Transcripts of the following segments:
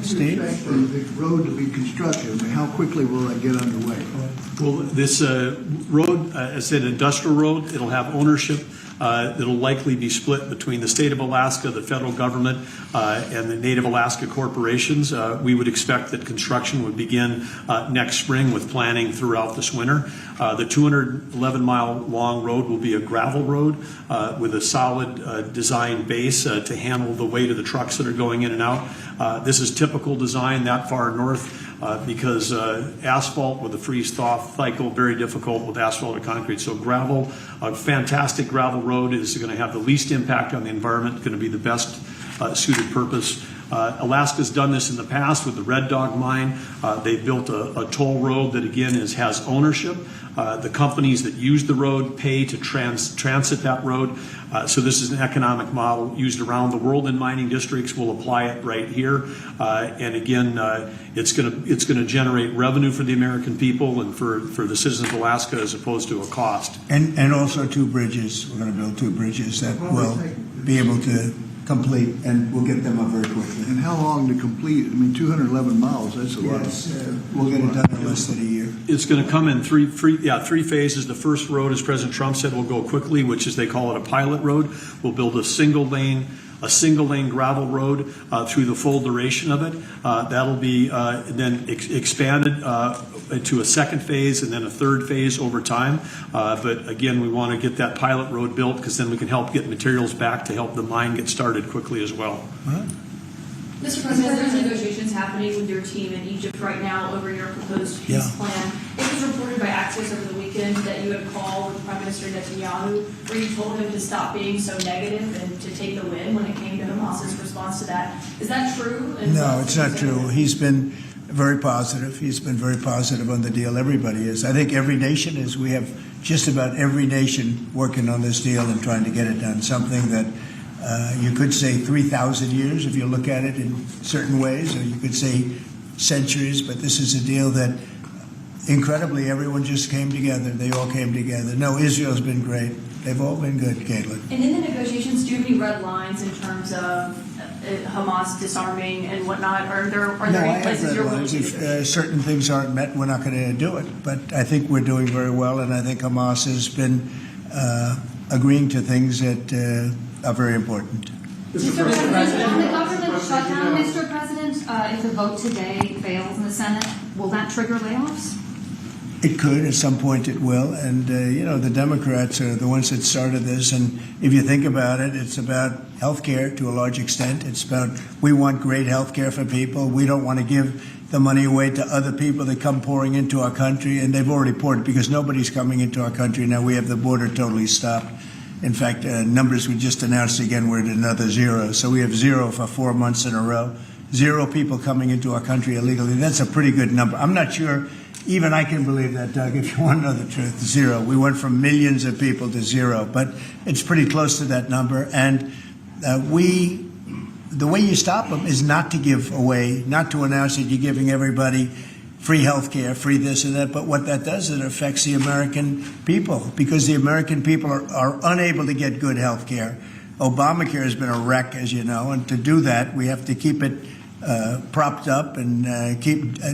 Steve? For the road to be constructed, I mean, how quickly will that get underway? Well, this road, as an industrial road, it'll have ownership. It'll likely be split between the state of Alaska, the federal government, and the Native Alaska corporations. We would expect that construction would begin next spring with planning throughout this winter. The 211-mile-long road will be a gravel road with a solid design base to handle the weight of the trucks that are going in and out. This is typical design that far north. Because asphalt with a freeze-thaw cycle, very difficult with asphalt or concrete. So gravel, a fantastic gravel road is going to have the least impact on the environment, going to be the best suited purpose. Alaska's done this in the past with the Red Dog mine. They built a toll road that, again, has ownership. The companies that use the road pay to transit that road. So this is an economic model used around the world in mining districts. We'll apply it right here. And again, it's going to generate revenue for the American people and for the citizens of Alaska as opposed to a cost. And also 2 bridges. We're going to build 2 bridges that will be able to complete, and we'll get them up very quickly. And how long to complete? I mean, 211 miles, that's a lot. Yes, we'll get it done in less than a year. It's going to come in three phases. The first road, as President Trump said, will go quickly, which is they call it a pilot road. We'll build a single lane gravel road through the full duration of it. That'll be then expanded to a second phase and then a third phase over time. But again, we want to get that pilot road built because then we can help get materials back to help the mine get started quickly as well. Mr. President, there's negotiations happening with your team in Egypt right now over your proposed peace plan. It was reported by Axios over the weekend that you had called with Prime Minister Netanyahu where you told him to stop being so negative and to take the win when it came to Hamas's response to that. Is that true? And no, it's not true. He's been very positive. He's been very positive on the deal. Everybody is. I think every nation is. We have just about every nation working on this deal and trying to get it done. Something that you could say 3,000 years if you look at it in certain ways, or you could say centuries, but this is a deal that incredibly everyone just came together. They all came together. No, Israel's been great. They've all been good, Caitlin. And in the negotiations, do you have any red lines in terms of Hamas disarming and whatnot? Are there any places you're willing to do? If certain things aren't met, we're not going to do it. But I think we're doing very well, and I think Hamas has been agreeing to things that are very important. Mr. President, on the government shutdown, Mr. President, if the vote today fails in the Senate, will that trigger layoffs? It could. At some point it will. And, the Democrats are the ones that started this. And if you think about it, it's about health care to a large extent. It's about we want great health care for people. We don't want to give the money away to other people that come pouring into our country. And they've already poured because nobody's coming into our country. Now we have the border totally stopped. In fact, numbers we just announced again, we're at another 0. So we have 0 for 4 months in a row. 0 people coming into our country illegally. That's a pretty good number. I'm not sure even I can believe that, Doug, if you want to know the truth. 0. We went from millions of people to 0, but it's pretty close to that number. And the way you stop them is not to give away, not to announce that you're giving everybody free health care, free this and that. But what that does, it affects the American people because the American people are unable to get good health care. Obamacare has been a wreck, as you know, and to do that, we have to keep it propped up and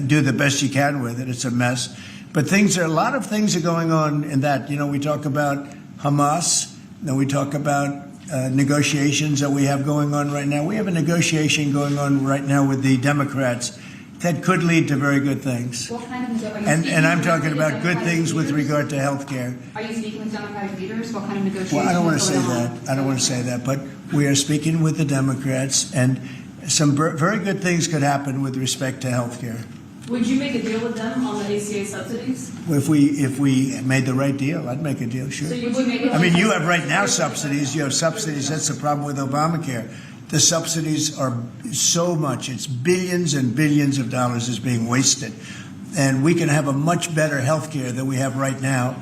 do the best you can with it. It's a mess. But a lot of things are going on in that. We talk about Hamas, then we talk about negotiations that we have going on right now. We have a negotiation going on right now with the Democrats that could lead to very good things. What kind of and I'm talking about good things with regard to health care. Are you speaking with Democratic leaders? What kind of negotiations? Well, I don't want to say that. I don't want to say that. But we are speaking with the Democrats, and some very good things could happen with respect to health care. Would you make a deal with them on the ACA subsidies? If we made the right deal, I'd make a deal, sure. So you would make I mean, you have right now subsidies. You have subsidies. That's the problem with Obamacare. The subsidies are so much. It's billions and billions of dollars is being wasted. And we can have a much better health care than we have right now.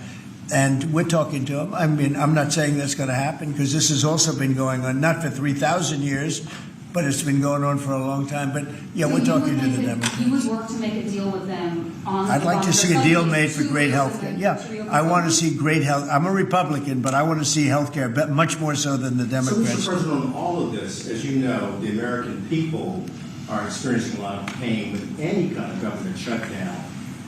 And we're talking to them. I mean, I'm not saying that's going to happen because this has also been going on, not for 3,000 years, but it's been going on for a long time. But, yeah, we're talking to the Democrats. You would work to make a deal with them on I'd like to see a deal made for great health care. Yeah, I want to see great health. I'm a Republican, but I want to see health care much more so than the Democrats. So, Mr. President, on all of this, as you know, the American people are experiencing a lot of pain with any kind of government shutdown.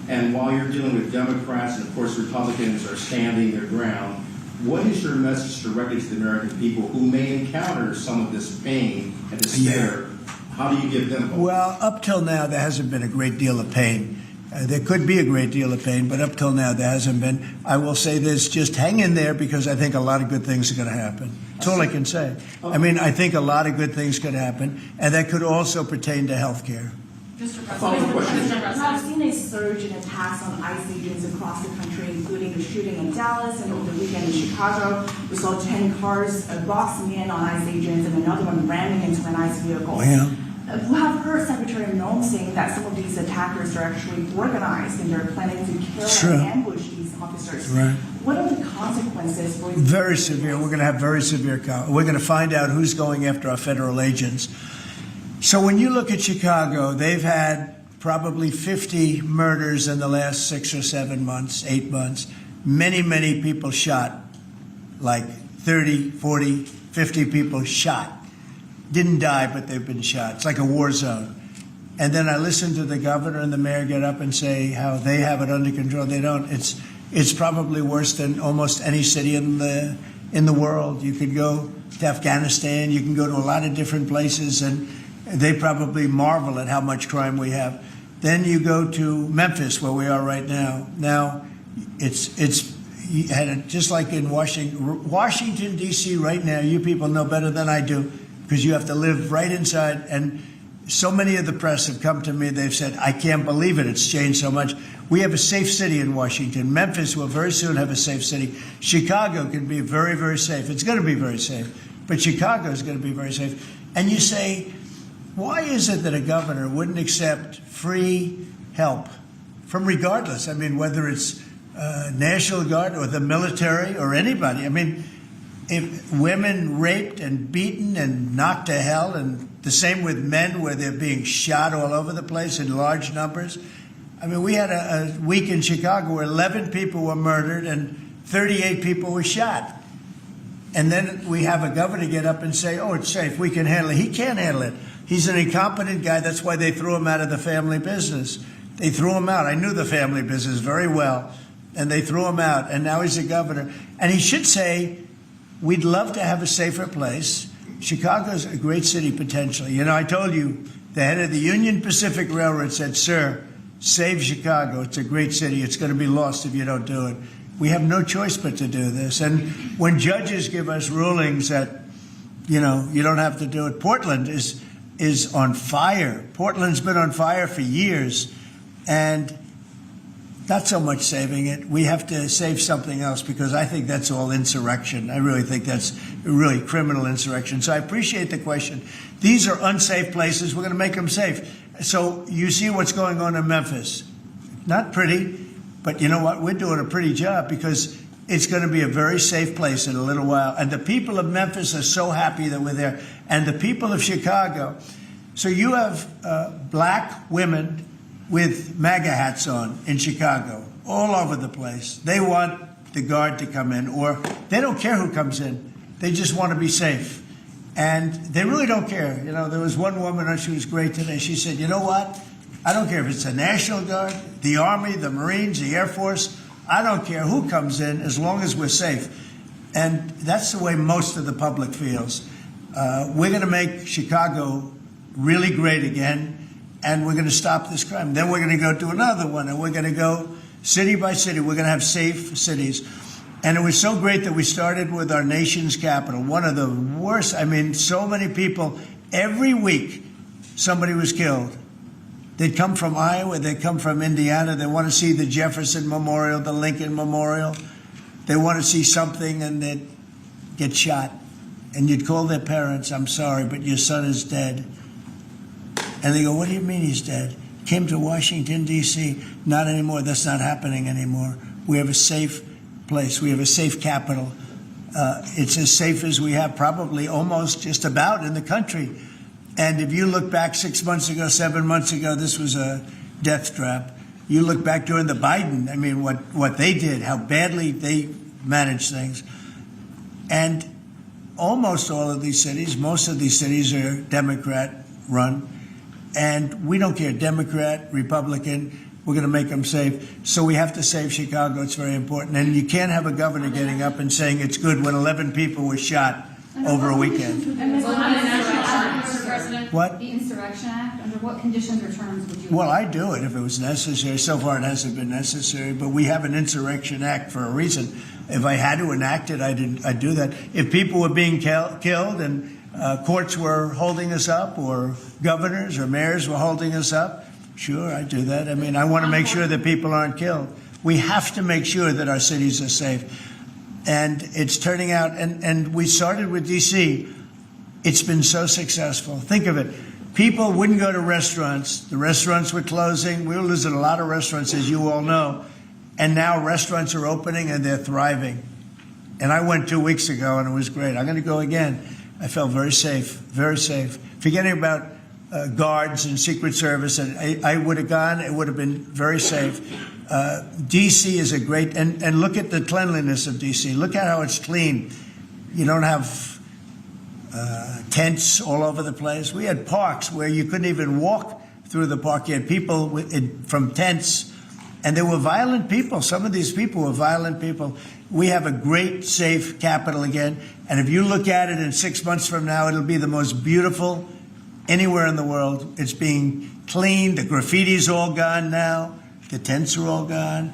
And while you're dealing with Democrats and, of course, Republicans are standing their ground, what is your message directly to the American people who may encounter some of this pain and despair? How do you give them hope? Well, up till now, there hasn't been a great deal of pain. There could be a great deal of pain, but up till now, there hasn't been. I will say this, just hang in there, because I think a lot of good things are going to happen. That's all I can say. I mean, I think a lot of good things could happen, and that could also pertain to health care. Mr. Follow-up question. President. I've seen a surge in attacks on ICE agents across the country, including the shooting in Dallas and over the weekend in Chicago. We saw 10 cars boxing in on ICE agents and another one ramming into an ICE vehicle. Yeah. We have heard Secretary Noem saying that some of these attackers are actually organized and they're planning to kill True. and ambush these officers. Right. What are the consequences for Very severe. We're going to have very severe. We're going to find out who's going after our federal agents. So when you look at Chicago, they've had probably 50 murders in the last 6 or 7 months, 8 months. Many, many people shot, like 30, 40, 50 people shot. Didn't die, but they've been shot. It's like a war zone. And then I listen to the governor and the mayor get up and say how they have it under control. They don't. It's probably worse than almost any city in the world. You could go to Afghanistan. You can go to a lot of different places, and they probably marvel at how much crime we have. Then you go to Memphis, where we are right now. Now, you had it just like in Washington, D.C. right now. You people know better than I do, because you have to live right inside. And so many of the press have come to me. They've said, I can't believe it. It's changed so much. We have a safe city in Washington. Memphis will very soon have a safe city. Chicago can be very, very safe. It's going to be very safe. But Chicago is going to be very safe. And you say, why is it that a governor wouldn't accept free help from regardless? I mean, whether it's National Guard or the military or anybody. I mean, if women raped and beaten and knocked to hell, and the same with men where they're being shot all over the place in large numbers. I mean, we had a week in Chicago where 11 people were murdered and 38 people were shot. And then we have a governor get up and say, oh, it's safe, we can handle it. He can't handle it. He's an incompetent guy. That's why they threw him out of the family business. They threw him out. I knew the family business very well, and they threw him out, and now he's a governor. And he should say, we'd love to have a safer place. Chicago's a great city potentially. You know, I told you, the head of the Union Pacific Railroad said, sir, save Chicago. It's a great city. It's going to be lost if you don't do it. We have no choice but to do this. And when judges give us rulings that, you know, you don't have to do it, Portland is on fire. Portland's been on fire for years, and not so much saving it. We have to save something else, because I think that's all insurrection. I really think that's really criminal insurrection. So I appreciate the question. These are unsafe places. We're going to make them safe. So you see what's going on in Memphis. Not pretty, but you know what? We're doing a pretty job, because it's going to be a very safe place in a little while. And the people of Memphis are so happy that we're there. And the people of Chicago. So you have black women with MAGA hats on in Chicago, all over the place. They want the guard to come in, or they don't care who comes in. They just want to be safe. And they really don't care. You know, there was one woman, she was great today. She said, you know what? I don't care if it's the National Guard, the Army, the Marines, the Air Force. I don't care who comes in, as long as we're safe. And that's the way most of the public feels. We're going to make Chicago really great again, and we're going to stop this crime. Then we're going to go to another one, and we're going to go city by city. We're going to have safe cities. And it was so great that we started with our nation's capital, one of the worst. I mean, so many people, every week somebody was killed. They'd come from Iowa, they'd come from Indiana. They want to see the Jefferson Memorial, the Lincoln Memorial. They want to see something, and they'd get shot. And you'd call their parents, I'm sorry, but your son is dead. And they go, what do you mean he's dead? Came to Washington, D.C. Not anymore. That's not happening anymore. We have a safe place. We have a safe capital. It's as safe as we have probably almost just about in the country. And if you look back 6 months ago, 7 months ago, this was a death trap. You look back during the Biden, I mean, what they did, how badly they managed things. And almost all of these cities, most of these cities are Democrat run. And we don't care, Democrat, Republican, we're going to make them safe. So we have to save Chicago. It's very important. And you can't have a governor getting up and saying it's good when 11 people were shot over a weekend. Mr. President, What? the Insurrection Act, under what conditions or terms would you? Well, I'd do it if it was necessary. So far, it hasn't been necessary, but we have an Insurrection Act for a reason. If I had to enact it, I'd do that. If people were being killed and courts were holding us up, or governors or mayors were holding us up, sure, I'd do that. I mean, I want to make sure that people aren't killed. We have to make sure that our cities are safe. And it's turning out, and we started with D.C., it's been so successful. Think of it. People wouldn't go to restaurants. The restaurants were closing. We were losing a lot of restaurants, as you all know. And now restaurants are opening and they're thriving. And I went 2 weeks ago and it was great. I'm going to go again. I felt very safe, very safe. Forgetting about guards and Secret Service, and I would have gone, it would have been very safe. D.C. is a great, and look at the cleanliness of D.C. Look at how it's clean. You don't have tents all over the place. We had parks where you couldn't even walk through the park. You had people from tents, and there were violent people. Some of these people were violent people. We have a great, safe capital again, and if you look at it in 6 months from now, it'll be the most beautiful anywhere in the world. It's being cleaned. The graffiti's all gone now. The tents are all gone.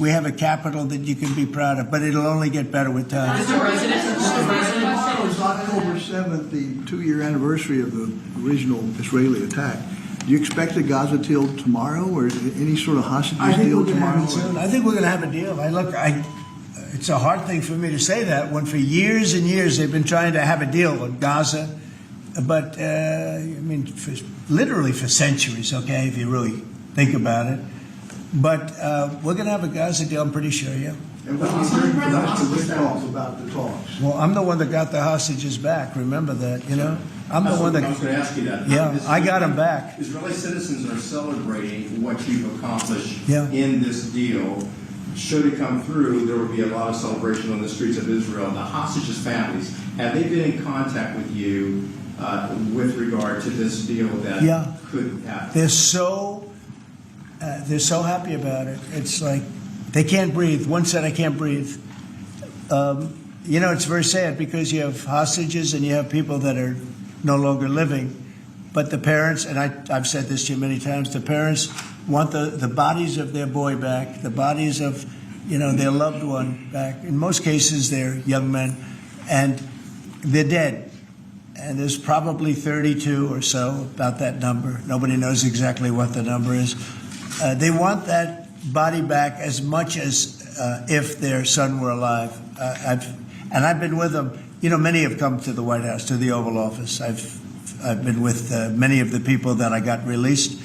We have a capital that you can be proud of, but it'll only get better with time. Tomorrow is October 7th, the 2-year anniversary of the original Israeli attack. Do you expect a Gaza deal tomorrow, or is there any sort of hostages deal tomorrow? I think we're going to have a deal. It's a hard thing for me to say that when for years and years they've been trying to have a deal with Gaza, but literally for centuries. Okay, if you really think about it. But we're going to have a Gaza deal, I'm pretty sure, yeah. And what are you hearing from Dr. Witkoff about the talks? Well, I'm the one that got the hostages back. Remember that, you know? I'm the one that. I was going to ask you that. Yeah, I got them back. Israeli citizens are celebrating what you've accomplished Yeah. in this deal. Should it come through, there will be a lot of celebration on the streets of Israel. The hostages' families, have they been in contact with you with regard to this deal that could happen? They're so happy about it. It's like they can't breathe. One said, "I can't breathe." It's very sad because you have hostages and you have people that are no longer living. But the parents, and I've said this to you many times, the parents want the bodies of their boy back, the bodies of their loved one back. In most cases, they're young men, and they're dead. And there's probably 32 or so, about that number. Nobody knows exactly what the number is. They want that body back as much as if their son were alive. I've been with them. Many have come to the White House, to the Oval Office. I've been with many of the people that I got released.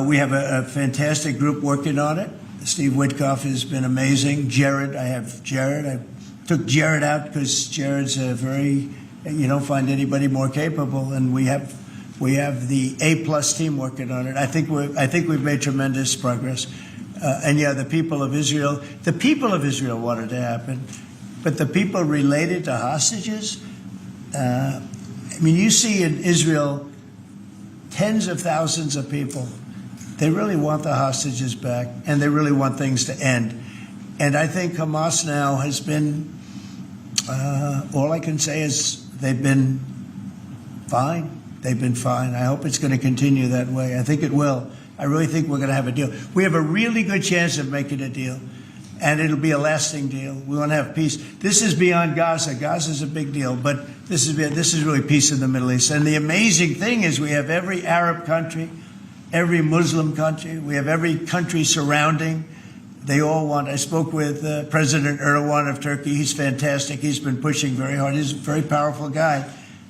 We have a fantastic group working on it. Steve Witkoff has been amazing. I took Jared out because Jared's you don't find anybody more capable, and we have the A+ team working on it. I think we've made tremendous progress. The people of Israel wanted it to happen, but the people related to hostages. You see in Israel tens of thousands of people. They really want the hostages back, and they really want things to end. And I think Hamas now has been. All I can say is they've been fine. They've been fine. I hope it's going to continue that way. I think it will. I really think we're going to have a deal. We have a really good chance of making a deal, and it'll be a lasting deal. We want to have peace. This is beyond Gaza. Gaza is a big deal, but this is really peace in the Middle East. And the amazing thing is we have every Arab country, every Muslim country. We have every country surrounding. They all want. I spoke with President Erdogan of Turkey. He's fantastic. He's been pushing very hard. He's a very powerful guy.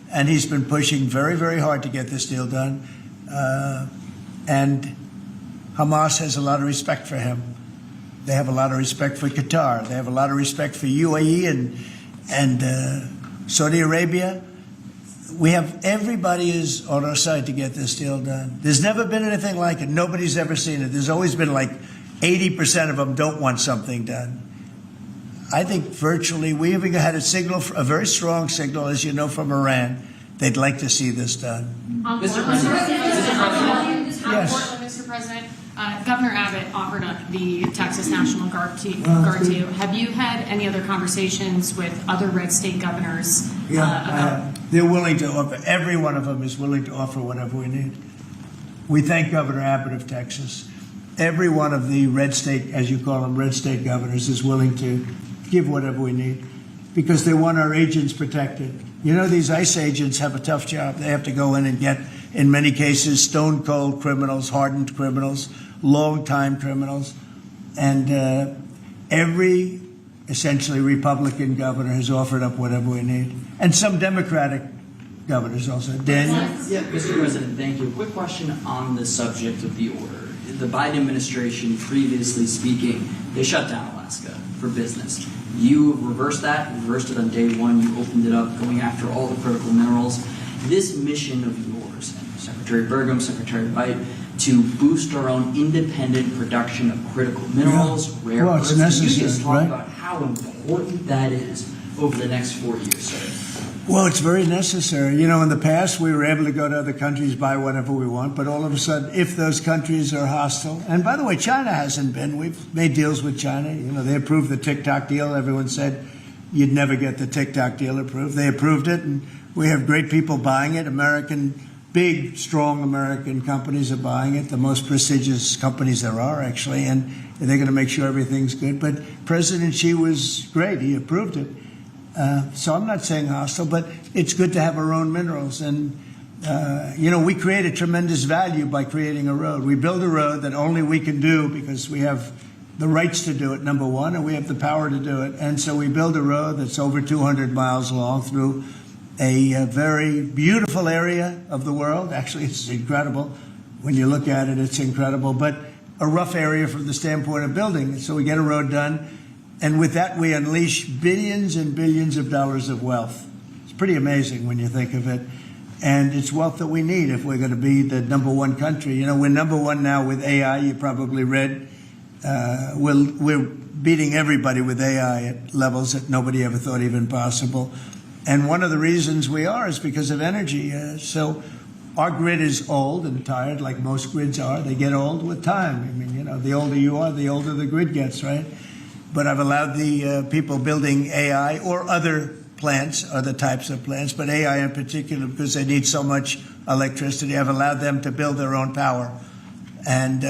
And he's been pushing very, very hard to get this deal done. And Hamas has a lot of respect for him. They have a lot of respect for Qatar. They have a lot of respect for UAE and Saudi Arabia. Everybody is on our side to get this deal done. There's never been anything like it. Nobody's ever seen it. There's always been like 80% of them don't want something done. I think virtually, we even had a very strong signal, as you know, from Iran. they'd like to see this done. Mr. President. Yes. Portland, Mr. President, Governor Abbott offered up the Texas National Guard to you. Have you had any other conversations with other red state governors? They're willing to offer. Every one of them is willing to offer whatever we need. We thank Governor Abbott of Texas. Every one of the red state, as you call them, red state governors is willing to give whatever we need because they want our agents protected. You know, these ICE agents have a tough job. They have to go in and get, in many cases, stone cold criminals, hardened criminals, long time criminals. And every essentially Republican governor has offered up whatever we need. And some Democratic governors also. Daniel? Yeah, Mr. President, thank you. Quick question on the subject of the order. The Biden administration, previously speaking, they shut down Alaska for business. You reversed that, you reversed it on day one, you opened it up, going after all the critical minerals. This mission of yours, and Secretary Burgum, Secretary White, to boost our own independent production of critical minerals, rare Well, earths. it's necessary, Can you just talk right? about how important that is over the next 4 years, sir? Well, it's very necessary. You know, in the past, we were able to go to other countries, buy whatever we want, but all of a sudden, if those countries are hostile, and by the way, China hasn't been. We've made deals with China. You know, they approved the TikTok deal. Everyone said you'd never get the TikTok deal approved. They approved it, and we have great people buying it. Big, strong American companies are buying it, the most prestigious companies there are, actually, and they're going to make sure everything's good. But President Xi was great. He approved it. So I'm not saying hostile, but it's good to have our own minerals. And, you know, we create a tremendous value by creating a road. We build a road that only we can do because we have the rights to do it, number one, and we have the power to do it. And so we build a road that's over 200 miles long through a very beautiful area of the world. Actually, it's incredible. When you look at it, it's incredible. But a rough area from the standpoint of building. So we get a road done. And with that, we unleash billions and billions of dollars of wealth. It's pretty amazing when you think of it. And it's wealth that we need if we're going to be the number one country. You know, we're number one now with AI. You probably read. We're beating everybody with AI at levels that nobody ever thought even possible. And one of the reasons we are is because of energy. So our grid is old and tired, like most grids are. They get old with time. I mean, you know, the older you are, the older the grid gets, right? But I've allowed the people building AI or other plants, other types of plants, but AI in particular, because they need so much electricity, I've allowed them to build their own power. And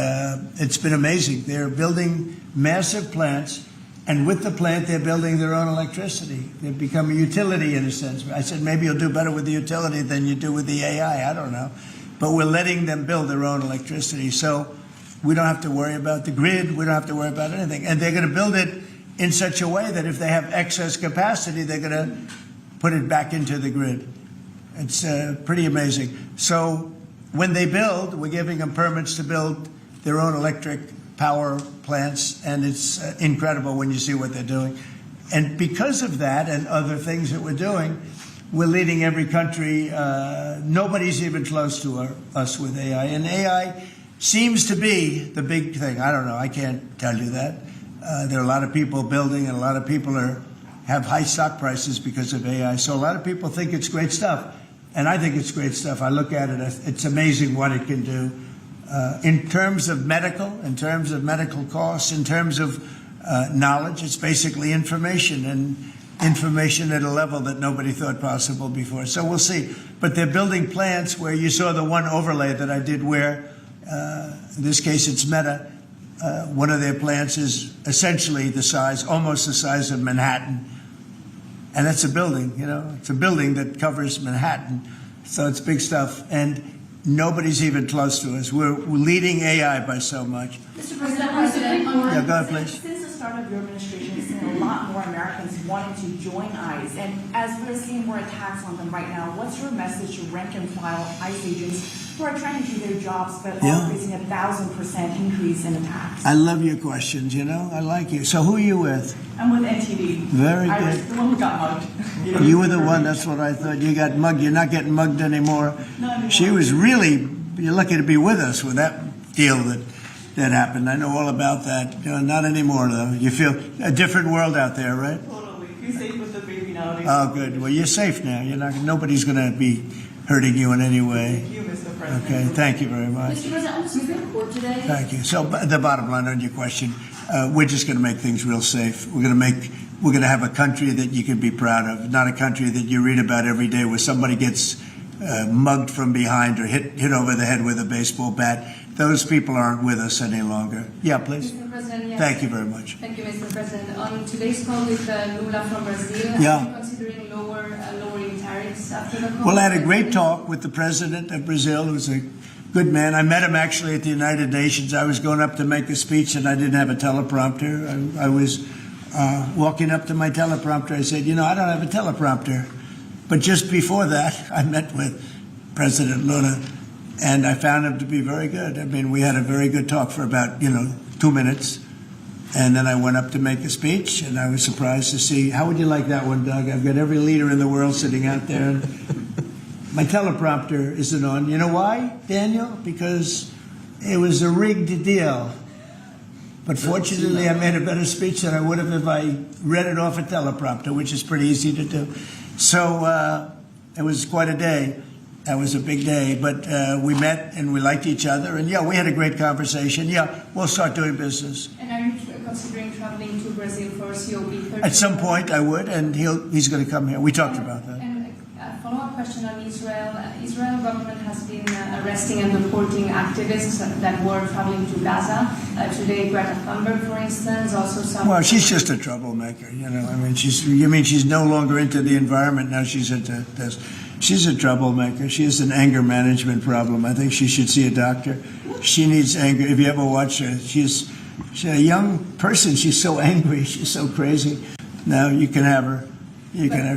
it's been amazing. They're building massive plants, and with the plant, they're building their own electricity. They've become a utility in a sense. I said, maybe you'll do better with the utility than you do with the AI. I don't know. But we're letting them build their own electricity. So we don't have to worry about the grid. We don't have to worry about anything. And they're going to build it in such a way that if they have excess capacity, they're going to put it back into the grid. It's pretty amazing. So when they build, we're giving them permits to build their own electric power plants, and it's incredible when you see what they're doing. And because of that and other things that we're doing, we're leading every country. Nobody's even close to us with AI. And AI seems to be the big thing. I don't know. I can't tell you that. There are a lot of people building, and a lot of people have high stock prices because of AI. So a lot of people think it's great stuff. And I think it's great stuff. I look at it, it's amazing what it can do. In terms of medical costs, in terms of knowledge, it's basically information, and information at a level that nobody thought possible before. So we'll see. But they're building plants where you saw the one overlay that I did where, in this case it's Meta, one of their plants is essentially almost the size of Manhattan. And that's a building, you know, it's a building that covers Manhattan. So it's big stuff. And nobody's even close to us. We're leading AI by so much. Mr. President, Yeah, go ahead, please. Since the start of your administration, we've seen a lot more Americans wanting to join ICE. And as we're seeing more attacks on them right now, what's your message to rank and file ICE agents who are trying to do their jobs but are facing 1,000% increase in attacks? I love your questions, you know. I like you. So who are you with? I'm with NTD. Very I was good. the one who got mugged. You were the one, that's what I thought. You got mugged. You're not getting mugged anymore. Not anymore. She was really, you're lucky to be with us with that deal that happened. I know all about that. Not anymore, though. You feel a different world out there, right? Totally. Be safe with the baby Netanyahu. Oh, good. Well, you're safe now. Nobody's going to be hurting you in any way. Thank you, Mr. President. Okay, thank you very much. Mr. President, on the Supreme Court today, Thank you. So the bottom line on your question, we're just going to make things real safe. We're going to have a country that you can be proud of, not a country that you read about every day where somebody gets mugged from behind or hit over the head with a baseball bat. Those people aren't with us any longer. Yeah, please. Mr. President, yes. Thank you very much. Thank you, Mr. President. On today's call with Lula from Brazil, Yeah. are you considering lowering tariffs after the call? Well, I had a great talk with the president of Brazil, who's a good man. I met him actually at the United Nations. I was going up to make a speech, and I didn't have a teleprompter. I was walking up to my teleprompter. I said, I don't have a teleprompter. But just before that, I met with President Lula, and I found him to be very good. I mean, we had a very good talk for about, 2 minutes. And then I went up to make a speech, and I was surprised to see, how would you like that one, Doug? I've got every leader in the world sitting out there. And my teleprompter isn't on. You know why, Daniel? Because it was a rigged deal. But fortunately, I made a better speech than I would have if I read it off a teleprompter, which is pretty easy to do. So it was quite a day. That was a big day. But we met, and we liked each other. And, we had a great conversation. We'll start doing business. And are you considering traveling to Brazil for COP30? At some point, I would, and he's going to come here. We talked about that. And a follow-up question on Israel. Israel government has been arresting and deporting activists that were traveling to Gaza. Today, Greta Thunberg, for instance, also some... Well, she's just a troublemaker, I mean, she's no longer into the environment, now she's into this. She's a troublemaker. She has an anger management problem. I think she should see a doctor. She needs anger. If you ever watch her, she's a young person. She's so angry. She's so crazy. Now you can have her.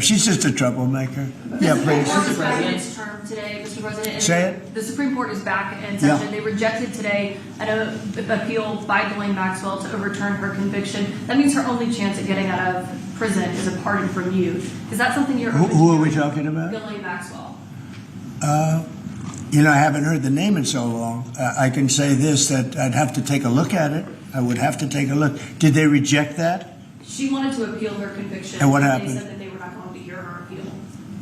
She's just a troublemaker. Yeah, please. The Supreme Court is back in its term today, Mr. President. Say it. The Supreme Court is back in session. Yeah. They rejected today an appeal by Ghislaine Maxwell to overturn her conviction. That means her only chance at getting out of prison is a pardon from you. Is that something you're open to? Who are we talking about? Ghislaine Maxwell. I haven't heard the name in so long. I can say this, that I'd have to take a look at it. I would have to take a look. Did they reject that? She wanted to appeal her conviction. And what They happened? said that they were not going to hear her appeal.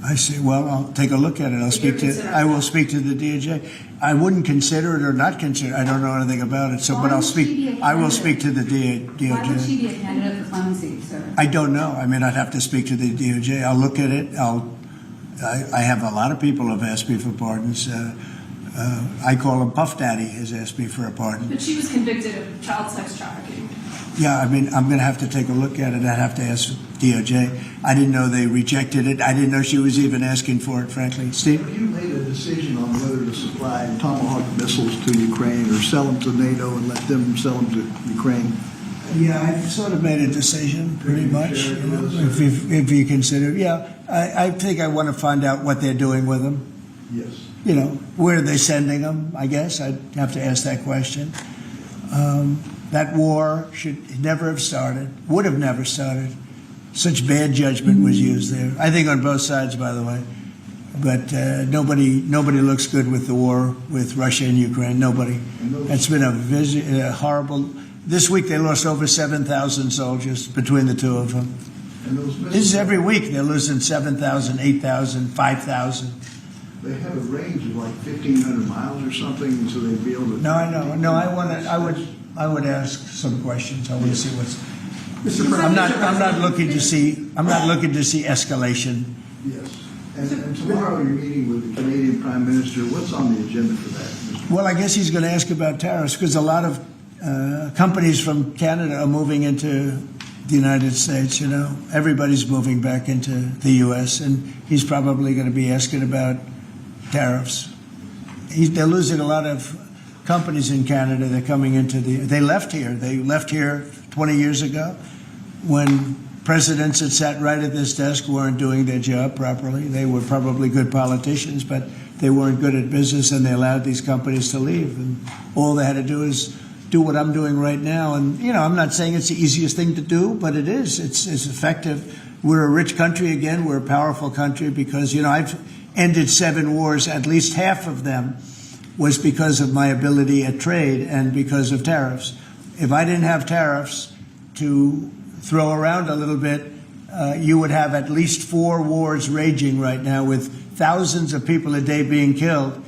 I see. Well, I'll take a look at it. I will speak to the DOJ. I wouldn't consider it or not consider it. I don't know anything about it. So, Why but I'll would she be speak. a I will candidate? speak to the DOJ. Why would she be a candidate for clemency, sir? I don't know. I mean, I'd have to speak to the DOJ. I'll look at it. I have a lot of people who have asked me for pardons. I call him Puff Daddy has asked me for a pardon. But she was convicted of child sex trafficking. Yeah, I mean, I'm going to have to take a look at it. I'd have to ask DOJ. I didn't know they rejected it. I didn't know she was even asking for it, frankly. Steve? Have you made a decision on whether to supply Tomahawk missiles to Ukraine or sell them to NATO and let them sell them to Ukraine? Yeah, I've sort of made a decision, pretty much. If you consider, I think I want to find out what they're doing with them. Yes. Where are they sending them? I guess I'd have to ask that question. That war should never have started, would have never started. Such bad judgment was used there. I think on both sides, by the way. But nobody looks good with the war with Russia and Ukraine. Nobody. It's been a horrible. This week they lost over 7,000 soldiers between the two of them. This is every week they're losing 7,000, 8,000, 5,000. They have a range of like 1,500 miles or something, so they'd be able to. No, I know. No, I would ask some questions. I want to see what's. Mr. I'm not looking to see escalation. Yes. And tomorrow you're meeting with the Canadian Prime Minister. What's on the agenda for that, Mr. Well, I guess he's going to ask about tariffs because a lot of companies from Canada are moving into the United States. Everybody's moving back into the U.S. and he's probably going to be asking about tariffs. They're losing a lot of companies in Canada. They're coming into they left here. They left here 20 years ago when presidents that sat right at this desk weren't doing their job properly. They were probably good politicians, but they weren't good at business, and they allowed these companies to leave. And all they had to do is do what I'm doing right now. And, I'm not saying it's the easiest thing to do, but it is. It's effective. We're a rich country again. We're a powerful country because, I've ended 7 wars. At least half of them was because of my ability at trade and because of tariffs. If I didn't have tariffs to throw around a little bit, you would have at least 4 wars raging right now with thousands of people a day being killed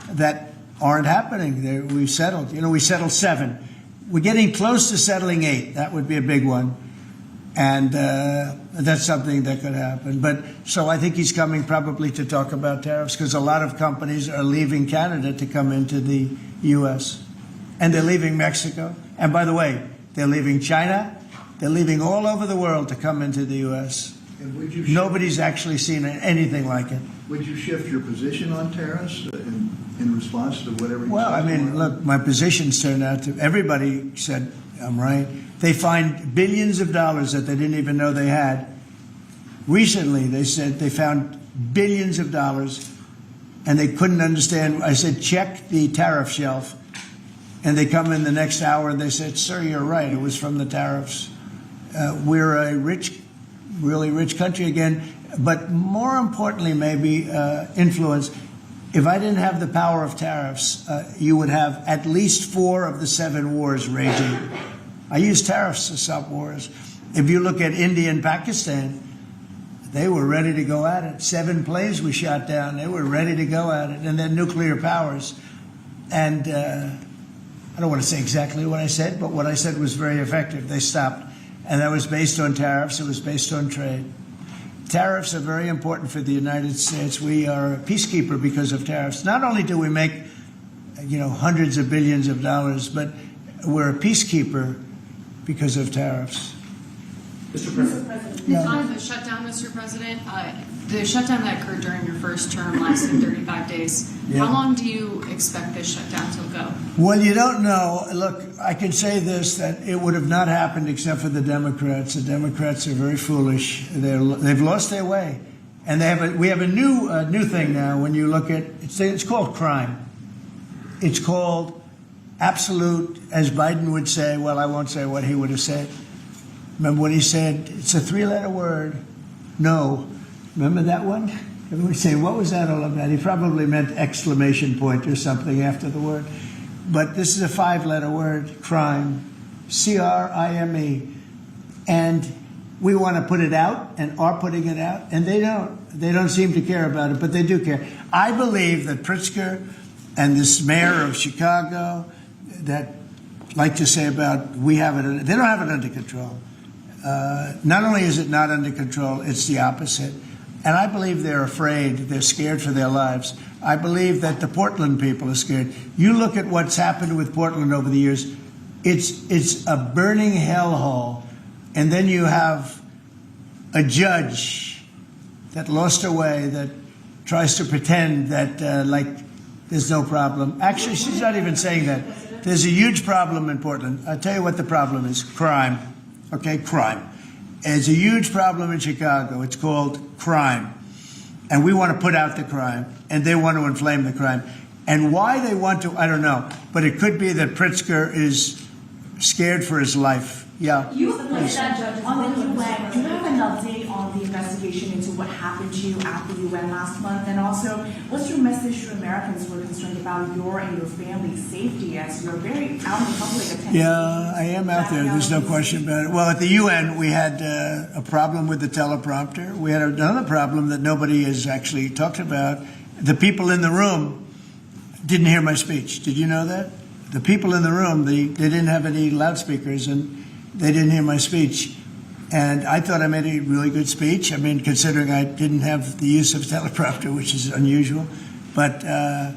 that aren't happening. We settled. We settled 7. We're getting close to settling 8. That would be a big one. And that's something that could happen. But so I think he's coming probably to talk about tariffs because a lot of companies are leaving Canada to come into the U.S. And they're leaving Mexico. And by the way, they're leaving China. They're leaving all over the world to come into the U.S. And would you Nobody's actually seen anything like it. Would you shift your position on tariffs in response to whatever you Well, said I mean, tomorrow? look, my positions turned out to, everybody said I'm right. They find billions of dollars that they didn't even know they had. Recently, they said they found billions of dollars and they couldn't understand. I said, check the tariff shelf. And they come in the next hour and they said, sir, you're right. It was from the tariffs. We're a rich, really rich country again. But more importantly, maybe influence. If I didn't have the power of tariffs, you would have at least 4 of the 7 wars raging. I use tariffs to stop wars. If you look at India and Pakistan, they were ready to go at it. 7 planes we shot down. They were ready to go at it. And they're nuclear powers. And I don't want to say exactly what I said, but what I said was very effective. They stopped. And that was based on tariffs. It was based on trade. Tariffs are very important for the United States. We are a peacekeeper because of tariffs. Not only do we make, hundreds of billions of dollars, but we're a peacekeeper because of tariffs. Mr. President. On the shutdown, Mr. President, the shutdown that occurred during your first term lasted 35 days. Yeah. How long do you expect this shutdown to go? Well, you don't know. Look, I can say this, that it would have not happened except for the Democrats. The Democrats are very foolish. They've lost their way. And we have a new thing now when you look at, it's called crime. It's called absolute, as Biden would say, well, I won't say what he would have said. Remember when he said, it's a 3-letter word, no. Remember that one? Everybody saying, what was that all about? He probably meant exclamation point or something after the word. But this is a 5-letter word, crime, C-R-I-M-E. And we want to put it out and are putting it out, and they don't. They don't seem to care about it, but they do care. I believe that Pritzker and this mayor of Chicago that like to say about they don't have it under control. Not only is it not under control, it's the opposite. And I believe they're afraid. They're scared for their lives. I believe that the Portland people are scared. You look at what's happened with Portland over the years. It's a burning hellhole. And then you have a judge that lost her way, that tries to pretend that like there's no problem. Actually, she's not even saying that. There's a huge problem in Portland. I'll tell you what the problem is. Crime. Okay, crime. There's a huge problem in Chicago. It's called crime. And we want to put out the crime. And they want to inflame the crime. And why they want to, I don't know. But it could be that Pritzker is scared for his life. Yeah. You placed that judge on the UN. Do you have an update on the investigation into what happened to you at the UN last month? And also, what's your message to Americans who are concerned about your and your family's safety as you're very out in public attending? Yeah, I am out there. There's no question about it. Well, at the UN, we had a problem with the teleprompter. We had another problem that nobody has actually talked about. The people in the room didn't hear my speech. Did you know that? The people in the room, they didn't have any loudspeakers, and they didn't hear my speech. And I thought I made a really good speech. I mean, considering I didn't have the use of teleprompter, which is unusual. But I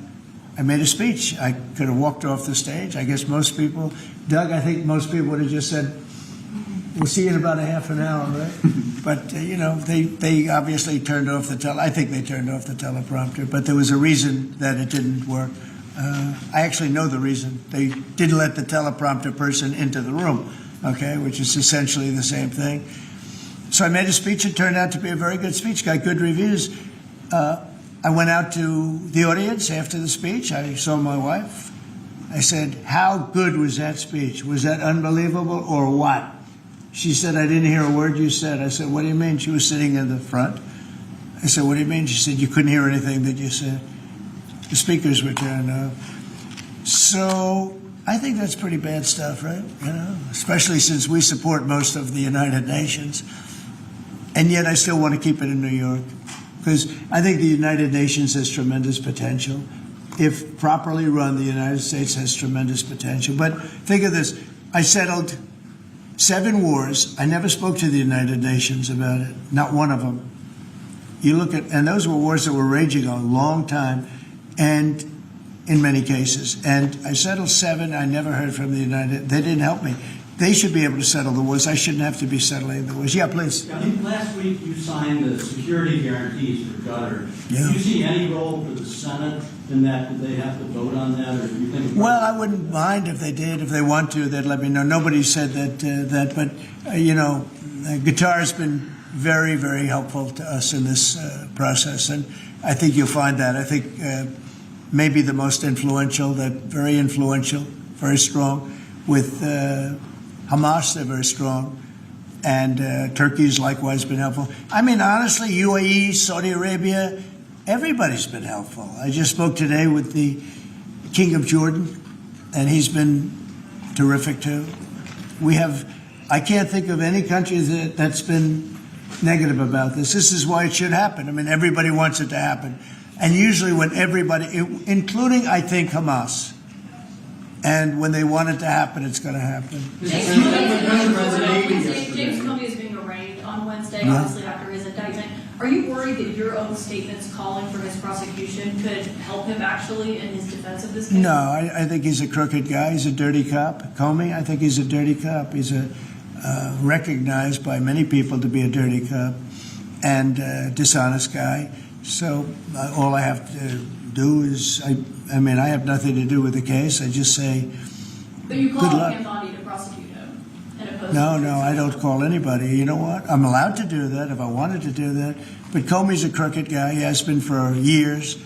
made a speech. I could have walked off the stage. I guess most people, Doug, I think most people would have just said, we'll see you in about a half an hour, right? But, they obviously turned off I think they turned off the teleprompter. But there was a reason that it didn't work. I actually know the reason. They didn't let the teleprompter person into the room. Okay, which is essentially the same thing. So I made a speech. It turned out to be a very good speech, got good reviews. I went out to the audience after the speech. I saw my wife. I said, how good was that speech? Was that unbelievable or what? She said, I didn't hear a word you said. I said, what do you mean? She was sitting in the front. I said, what do you mean? She said, you couldn't hear anything that you said. The speakers were turned off. So I think that's pretty bad stuff, right? Especially since we support most of the United Nations. And yet I still want to keep it in New York because I think the United Nations has tremendous potential. If properly run, the United States has tremendous potential. But think of this. I settled 7 wars. I never spoke to the United Nations about it. Not one of them. You look at, and those were wars that were raging a long time, and in many cases. And I settled 7. I never heard from the United. They didn't help me. They should be able to settle the wars. I shouldn't have to be settling the wars. Yeah, please. I think last week you signed the security guarantees for Qatar. Yeah. Do you see any role for the Senate in that? Do they have to vote on that, or do you think? Well, I wouldn't mind if they did. If they want to, they'd let me know. Nobody said that, but Qatar has been very, very helpful to us in this process, and I think you'll find that. I think maybe the most influential, very influential, very strong with Hamas. They're very strong. And Turkey's likewise been helpful. I mean, honestly, UAE, Saudi Arabia, everybody's been helpful. I just spoke today with the King of Jordan, and he's been terrific too. I can't think of any country that's been negative about this. This is why it should happen. I mean, everybody wants it to happen. And usually when everybody, including, I think, Hamas, and when they want it to happen, it's going to happen. James Comey is being arraigned on Wednesday, obviously after his indictment. Are you worried that your own statements calling for his prosecution could help him actually in his defense of this case? No, I think he's a crooked guy. He's a dirty cop. Comey, I think he's a dirty cop. He's recognized by many people to be a dirty cop and dishonest guy. So all I have to do is, I mean, I have nothing to do with the case. I just say, But you good called luck. him body to prosecute him and oppose No, him. I don't call anybody. You know what? I'm allowed to do that if I wanted to do that. But Comey's a crooked guy. He has been for years.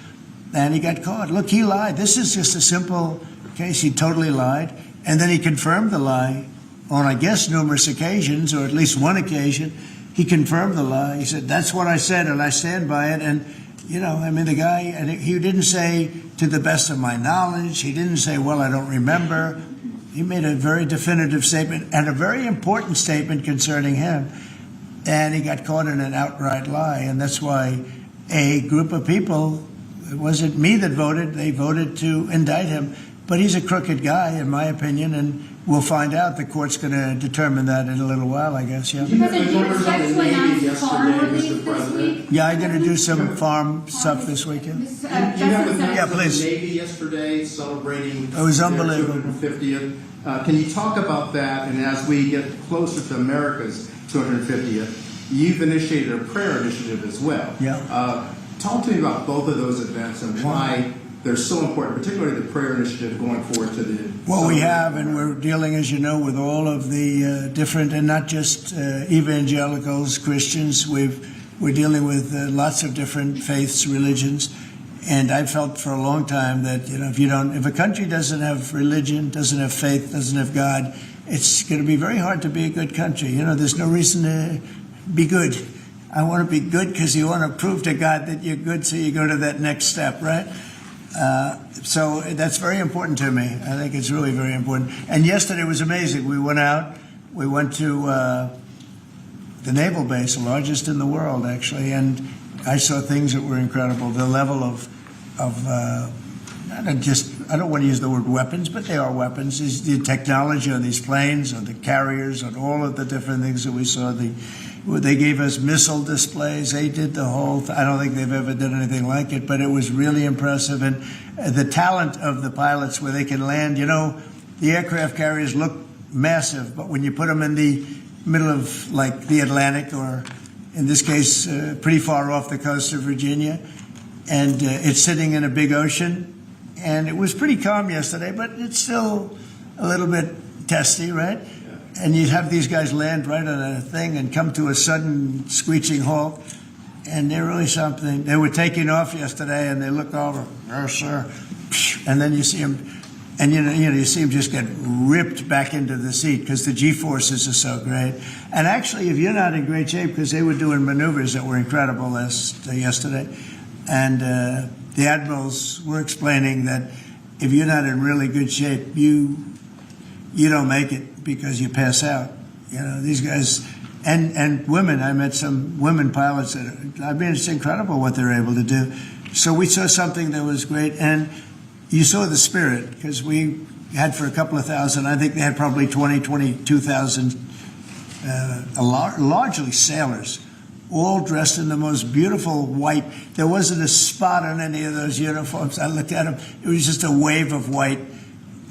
And he got caught. Look, he lied. This is just a simple case. He totally lied. And then he confirmed the lie on, I guess, numerous occasions, or at least one occasion. He confirmed the lie. He said, that's what I said, and I stand by it. And, I mean, the guy, and he didn't say, to the best of my knowledge. He didn't say, well, I don't remember. He made a very definitive statement and a very important statement concerning him. And he got caught in an outright lie. And that's why a group of people, it wasn't me that voted, they voted to indict him. But he's a crooked guy, in my opinion, and we'll find out. The court's going to determine that in a little while, I guess, yeah. President, do you expect to announce farm relief this week? Yeah, I'm going to do some farm stuff this weekend. You have the Yeah, please. Navy yesterday celebrating It was their unbelievable. 250th. Can you talk about that? And as we get closer to America's 250th, you've initiated a prayer initiative as well. Yeah. Talk to me about both of those events and why they're so important, particularly the prayer initiative going forward to the... Well, we have, and we're dealing, as you know, with all of the different, and not just evangelicals, Christians. We're dealing with lots of different faiths, religions, and I've felt for a long time that if a country doesn't have religion, doesn't have faith, doesn't have God, it's going to be very hard to be a good country. There's no reason to be good. I want to be good because you want to prove to God that you're good, so you go to that next step, right? So that's very important to me. I think it's really very important. And yesterday was amazing. We went out. We went to the naval base, the largest in the world, actually, and I saw things that were incredible. The level of I don't want to use the word weapons, but they are weapons. Is the technology on these planes, on the carriers, on all of the different things that we saw. They gave us missile displays. They did the whole I don't think they've ever done anything like it, but it was really impressive. And the talent of the pilots where they can land, the aircraft carriers look massive, but when you put them in the middle of, like, the Atlantic, or in this case, pretty far off the coast of Virginia, and it's sitting in a big ocean, and it was pretty calm yesterday, but it's still a little bit testy, right? And you have these guys land right on a thing and come to a sudden screeching halt, and they're really something. They were taking off yesterday, and they look over, yes, sir, and then you see them, and you see them just get ripped back into the seat because the G-forces are so great. And actually, if you're not in great shape, because they were doing maneuvers that were incredible yesterday, and the admirals were explaining that if you're not in really good shape, you don't make it, because you pass out. These guys, and women. I met some women pilots I mean, it's incredible what they're able to do. So we saw something that was great, and you saw the spirit, because we had for a couple of thousand, I think they had probably 22,000, largely sailors, all dressed in the most beautiful white. There wasn't a spot on any of those uniforms. I looked at them. It was just a wave of white,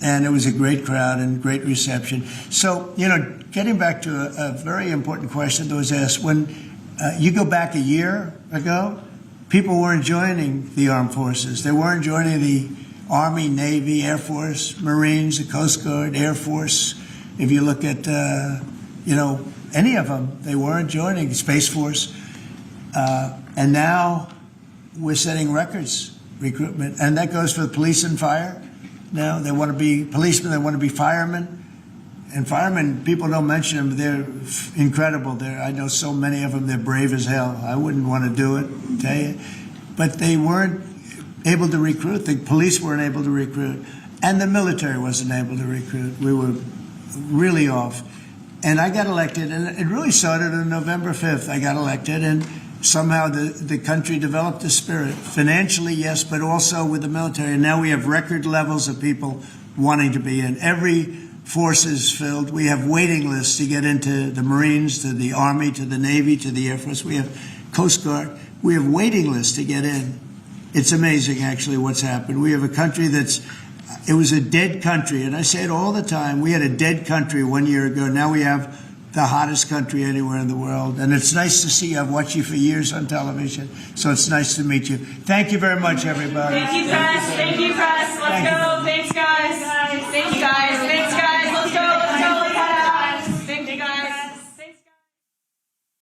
and it was a great crowd and great reception. So, getting back to a very important question that was asked, when you go back a year ago, people weren't joining the armed forces. They weren't joining the Army, Navy, Air Force, Marines, the Coast Guard, Air Force. If you look at, any of them, they weren't joining Space Force. And now we're setting records, recruitment. And that goes for the police and fire. Now they want to be policemen, they want to be firemen. And firemen, people don't mention them, they're incredible. I know so many of them, they're brave as hell. I wouldn't want to do it, tell you. But they weren't able to recruit. The police weren't able to recruit. And the military wasn't able to recruit. We were really off. And I got elected, and it really started on November 5th. I got elected, and somehow the country developed a spirit. Financially, yes, but also with the military. And now we have record levels of people wanting to be in. Every force is filled. We have waiting lists to get into the Marines, to the Army, to the Navy, to the Air Force. We have Coast Guard. We have waiting lists to get in. It's amazing, actually, what's happened. We have a country it was a dead country, and I say it all the time. We had a dead country 1 year ago. Now we have the hottest country anywhere in the world, and it's nice to see you. I've watched you for years on television, so it's nice to meet you. Thank you very much, everybody. Thank you, press. Thank you, press. Let's go. Thanks, guys. Thank you, guys. Thanks, guys.